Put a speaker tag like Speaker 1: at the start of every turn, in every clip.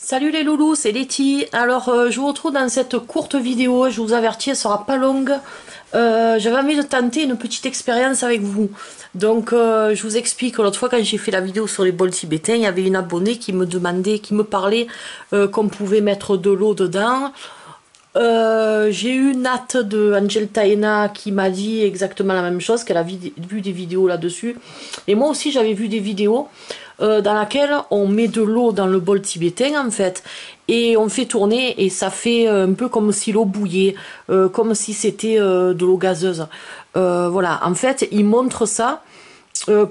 Speaker 1: Salut les loulous, c'est Letty. Alors je vous retrouve dans cette courte vidéo, je vous avertis, elle sera pas longue. J'avais envie de tenter une petite expérience avec vous. Donc je vous explique, l'autre fois quand j'ai fait la vidéo sur les bols tibétains, il y avait une abonnée qui me demandait, qui me parlait qu'on pouvait mettre de l'eau dedans. J'ai eu Nat de Angel Taena qui m'a dit exactement la même chose, qu'elle a vu des vidéos là-dessus. Et moi aussi j'avais vu des vidéos dans laquelle on met de l'eau dans le bol tibétain en fait. Et on fait tourner et ça fait un peu comme si l'eau bouillait, comme si c'était de l'eau gazeuse. Voilà, en fait ils montrent ça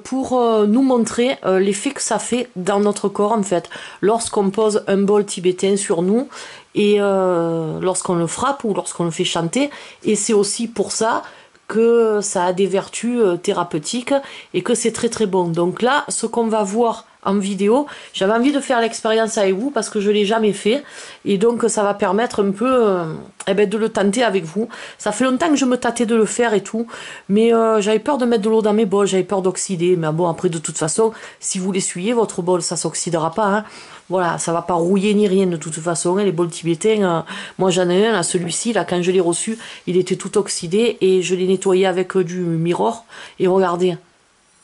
Speaker 1: pour nous montrer l'effet que ça fait dans notre corps en fait lorsqu'on pose un bol tibétain sur nous et lorsqu'on le frappe ou lorsqu'on le fait chanter, et c'est aussi pour ça que ça a des vertus thérapeutiques et que c'est très très bon. Donc là, ce qu'on va voir en vidéo, j'avais envie de faire l'expérience avec vous parce que je l'ai jamais fait, et donc ça va permettre un peu de le tenter avec vous. Ça fait longtemps que je me tâtais de le faire et tout, mais j'avais peur de mettre de l'eau dans mes bols, j'avais peur d'oxyder, mais bon, après de toute façon, si vous l'essuyez, votre bol ça s'oxydera pas, hein. Voilà, ça va pas rouiller ni rien de toute façon, hein. Les bols tibétains, moi j'en ai un, là, celui-ci, là, quand je l'ai reçu, il était tout oxydé et je l'ai nettoyé avec du Mirror, et regardez,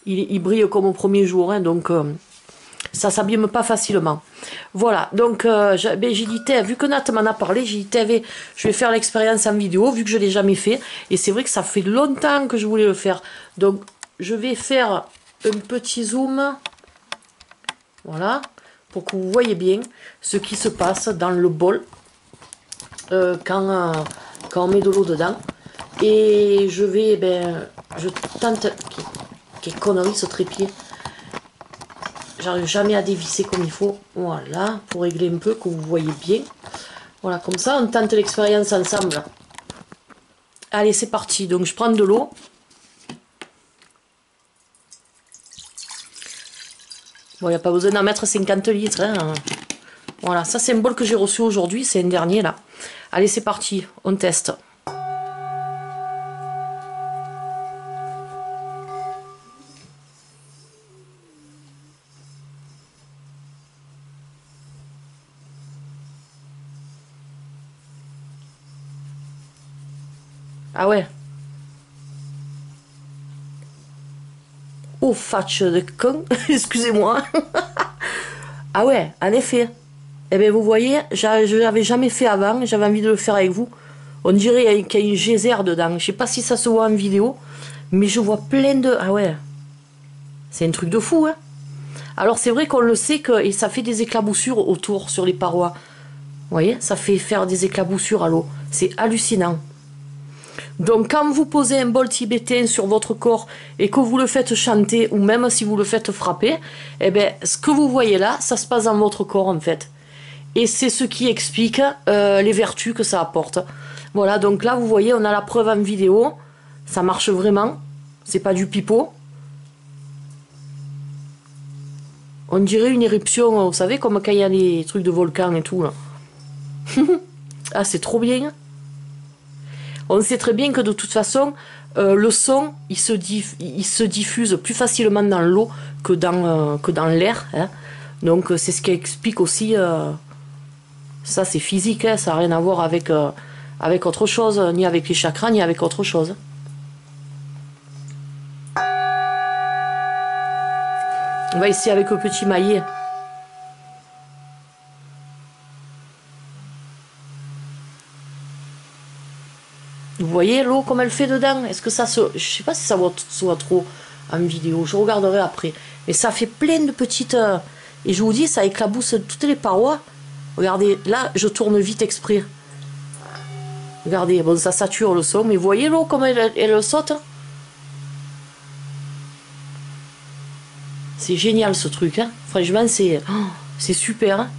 Speaker 1: il brille comme au premier jour, hein, donc ça s'abîme pas facilement. Voilà, donc j'ai dit, vu que Nat m'en a parlé, j'ai dit, je vais faire l'expérience en vidéo, vu que je l'ai jamais fait, et c'est vrai que ça fait longtemps que je voulais le faire. Donc je vais faire un petit zoom, voilà, pour que vous voyez bien ce qui se passe dans le bol quand on met de l'eau dedans. Et je vais, je tente, quelle connerie ce trépied, j'arrive jamais à dévisser comme il faut, voilà, pour régler un peu, que vous voyez bien. Voilà, comme ça on tente l'expérience ensemble. Allez, c'est parti. Donc je prends de l'eau. Bon, il n'y a pas besoin d'en mettre 50 litres, hein. Voilà, ça c'est un bol que j'ai reçu aujourd'hui, c'est un dernier là. Allez, c'est parti, on teste. Ah ouais. Oh, fatch de con, excusez-moi. Ah ouais, en effet. Eh bien, vous voyez, je l'avais jamais fait avant, j'avais envie de le faire avec vous. On dirait qu'il y a une geyser dedans. Je sais pas si ça se voit en vidéo, mais je vois plein de... Ah ouais, c'est un truc de fou, hein. Alors c'est vrai qu'on le sait que et ça fait des éclaboussures autour, sur les parois. Vous voyez, ça fait faire des éclaboussures à l'eau. C'est hallucinant. Donc quand vous posez un bol tibétain sur votre corps et que vous le faites chanter, ou même si vous le faites frapper, eh bien, ce que vous voyez là, ça se passe dans votre corps en fait. Et c'est ce qui explique les vertus que ça apporte. Voilà, donc là vous voyez, on a la preuve en vidéo. Ça marche vraiment. C'est pas du pipeau. On dirait une éruption, vous savez, comme quand il y a des trucs de volcan et tout là. Ah, c'est trop bien. On sait très bien que de toute façon, le son, il se diffuse plus facilement dans l'eau que dans l'air, hein. Donc c'est ce qui explique aussi, ça c'est physique, hein, ça n'a rien à voir avec, avec autre chose, ni avec les chakras, ni avec autre chose. On va essayer avec le petit maillet. Vous voyez l'eau comme elle fait dedans? Est-ce que ça se... Je sais pas si ça se voit trop en vidéo, je regarderai après. Mais ça fait plein de petites... Et je vous dis, ça éclabousse toutes les parois. Regardez, là, je tourne vite exprès. Regardez, bon, ça sature le son, mais vous voyez l'eau comme elle saute? C'est génial ce truc, hein. Franchement, c'est super, hein.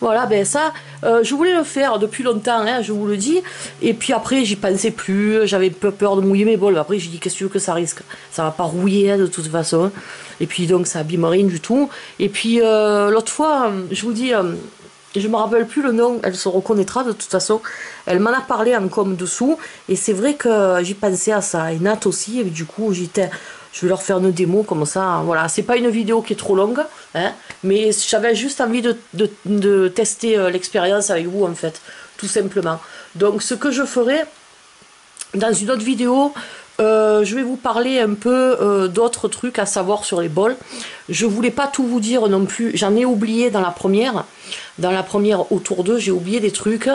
Speaker 1: Voilà, ben ça, je voulais le faire depuis longtemps, hein, je vous le dis. Et puis après, j'y pensais plus, j'avais peur de mouiller mes bols. Après, j'ai dit, qu'est-ce que tu veux que ça risque? Ça va pas rouiller, hein, de toute façon. Et puis donc, ça abîme rien du tout. Et puis l'autre fois, je vous dis, je me rappelle plus le nom, elle se reconnaîtra de toute façon. Elle m'en a parlé en com dessous. Et c'est vrai que j'y pensais à ça. Et Nat aussi, et du coup, je vais leur faire une démo comme ça. Voilà, c'est pas une vidéo qui est trop longue, hein, mais j'avais juste envie de tester l'expérience avec vous en fait, tout simplement. Donc ce que je ferai dans une autre vidéo, je vais vous parler un peu d'autres trucs à savoir sur les bols. Je voulais pas tout vous dire non plus, j'en ai oublié dans la première autour d'eux, j'ai oublié des trucs.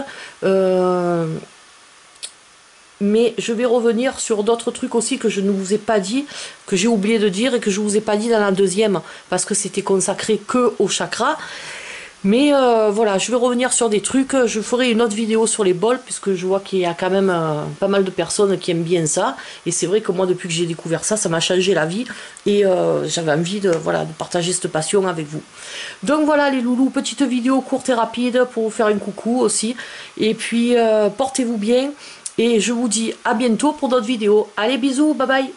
Speaker 1: Mais je vais revenir sur d'autres trucs aussi que je ne vous ai pas dit, que j'ai oublié de dire et que je vous ai pas dit dans la deuxième, parce que c'était consacré que au chakra. Mais voilà, je vais revenir sur des trucs, je ferai une autre vidéo sur les bols, puisque je vois qu'il y a quand même pas mal de personnes qui aiment bien ça. Et c'est vrai que moi, depuis que j'ai découvert ça, ça m'a changé la vie. Et j'avais envie de, voilà, de partager cette passion avec vous. Donc voilà les loulous, petite vidéo courte et rapide pour vous faire un coucou aussi. Et puis, portez-vous bien. Et je vous dis à bientôt pour d'autres vidéos. Allez, bisous, bye bye.